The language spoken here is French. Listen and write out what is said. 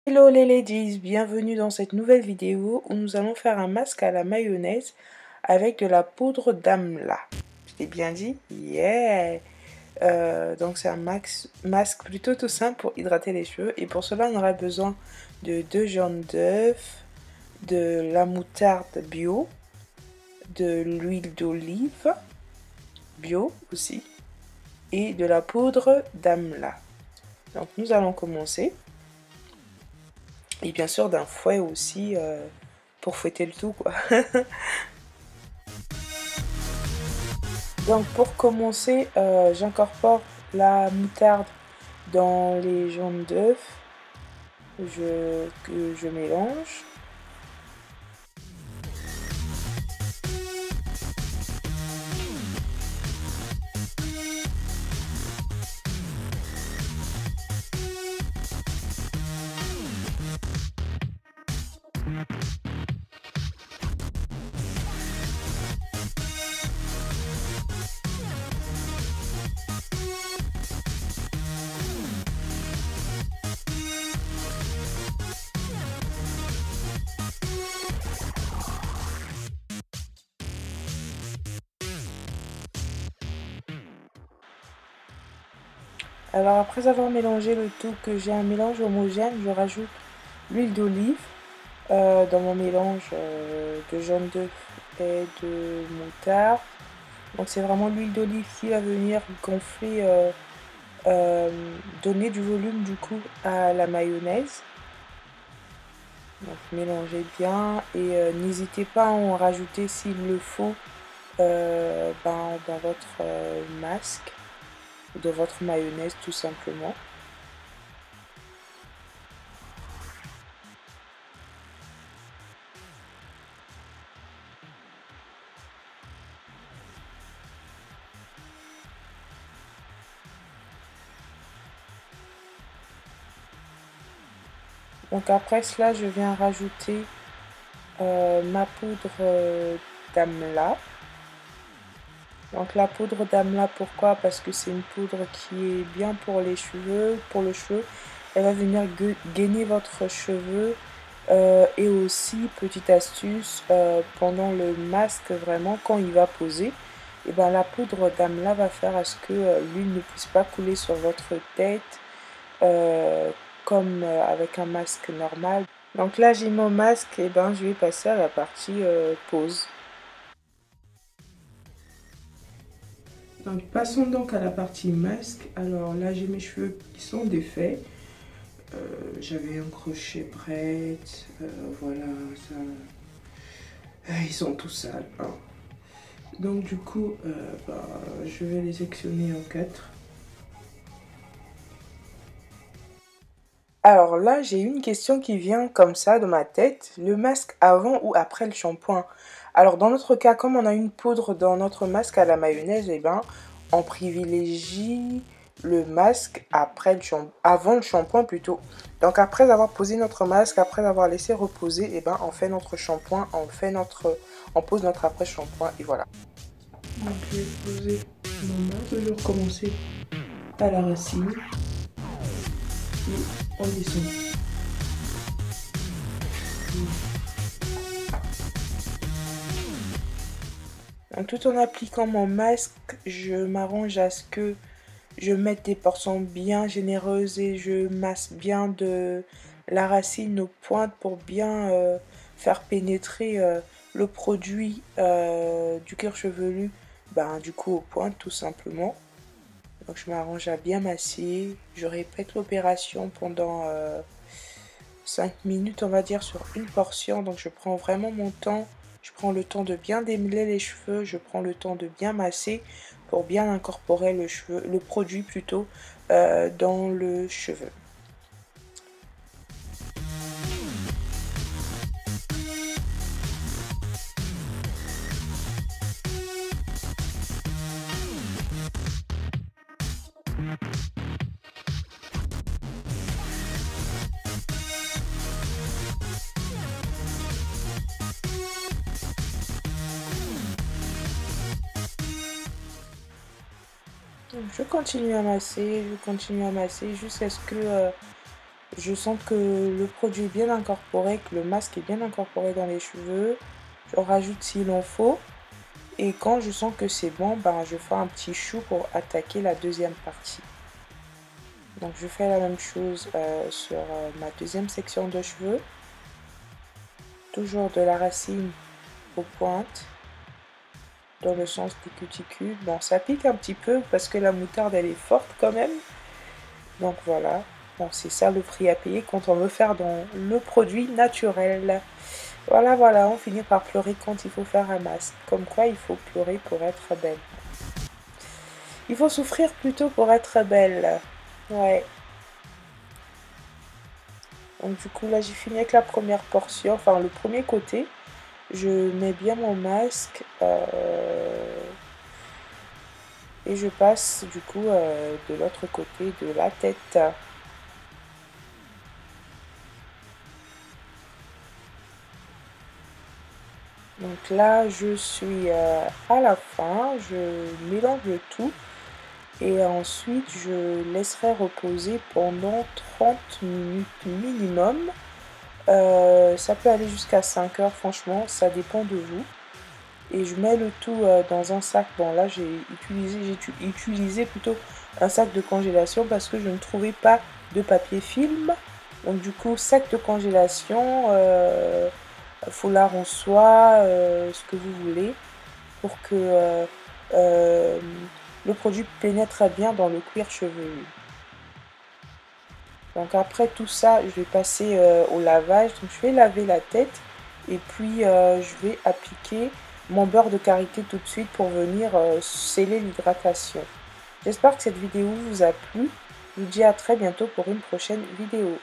Hello les ladies, bienvenue dans cette nouvelle vidéo où nous allons faire un masque à la mayonnaise avec de la poudre d'amla. Je l'ai bien dit? Yeah! Donc c'est un masque plutôt tout simple pour hydrater les cheveux et pour cela on aura besoin de 2 jaunes d'œufs, de la moutarde bio, de l'huile d'olive bio aussi et de la poudre d'amla. Donc nous allons commencer. Et bien sûr d'un fouet aussi pour fouetter le tout quoi. Donc pour commencer, j'incorpore la moutarde dans les jaunes d'œufs que je mélange. Alors après avoir mélangé le tout, que j'ai un mélange homogène, je rajoute l'huile d'olive dans mon mélange de jaune d'œuf et de moutarde. Donc c'est vraiment l'huile d'olive qui va venir gonfler, donner du volume du coup à la mayonnaise. Donc mélangez bien et n'hésitez pas à en rajouter s'il le faut dans votre masque ou dans votre mayonnaise tout simplement. Donc après cela, je viens rajouter ma poudre d'amla. Donc la poudre d'amla, pourquoi? Parce que c'est une poudre qui est bien pour les cheveux, pour le cheveu. Elle va venir gainer votre cheveu. Et aussi, petite astuce, pendant le masque, vraiment, quand il va poser, et ben, la poudre d'amla va faire à ce que l'huile ne puisse pas couler sur votre tête comme avec un masque normal. Donc là, j'ai mon masque, et ben, je vais passer à la partie pose. Donc passons donc à la partie masque. Alors là, j'ai mes cheveux qui sont défaits. J'avais un crochet prêt, voilà, ça, ils sont tout sales, hein. Donc du coup, je vais les sectionner en 4. Alors là, j'ai une question qui vient comme ça dans ma tête. Le masque avant ou après le shampoing? Alors dans notre cas, comme on a une poudre dans notre masque à la mayonnaise, eh ben, on privilégie le masque avant le shampoing plutôt. Donc après avoir posé notre masque, après avoir laissé reposer, eh ben, on fait notre shampoing, on pose notre après-shampoing et voilà. Donc je vais poser mon masque, toujours commencer à la racine et on descend. Donc, tout en appliquant mon masque, je m'arrange à ce que je mette des portions bien généreuses et je masse bien de la racine aux pointes pour bien faire pénétrer le produit du cuir chevelu du coup aux pointes tout simplement. Donc je m'arrange à bien masser, je répète l'opération pendant 5 minutes on va dire sur une portion, donc je prends vraiment mon temps, je prends le temps de bien démêler les cheveux, je prends le temps de bien masser pour bien incorporer le produit plutôt dans le cheveu. Donc, je continue à masser jusqu'à ce que Je sens que le produit est bien incorporé, que le masque est bien incorporé dans les cheveux. Je rajoute s'il en faut. Et quand je sens que c'est bon, ben, je fais un petit chou pour attaquer la deuxième partie. Donc je fais la même chose sur ma deuxième section de cheveux. Toujours de la racine aux pointes, dans le sens des cuticules. Bon, ça pique un petit peu parce que la moutarde elle est forte quand même. Donc voilà. Bon, c'est ça le prix à payer quand on veut faire dans le produit naturel. Voilà, voilà, on finit par pleurer quand il faut faire un masque. Comme quoi, il faut pleurer pour être belle. Il faut souffrir plutôt pour être belle. Ouais. Donc du coup, là, j'ai fini avec la première portion, enfin le premier côté. Je mets bien mon masque et je passe du coup de l'autre côté de la tête. Donc là, je suis à la fin, je mélange le tout et ensuite je laisserai reposer pendant 30 minutes minimum. Ça peut aller jusqu'à 5 heures, franchement, ça dépend de vous. Et je mets le tout dans un sac. Bon, là, j'ai utilisé plutôt un sac de congélation parce que je ne trouvais pas de papier film. Donc, du coup, sac de congélation, foulard en soie, ce que vous voulez, pour que le produit pénètre bien dans le cuir chevelu. Donc après tout ça, je vais passer au lavage. Donc je vais laver la tête et puis je vais appliquer mon beurre de karité tout de suite pour venir sceller l'hydratation. J'espère que cette vidéo vous a plu. Je vous dis à très bientôt pour une prochaine vidéo.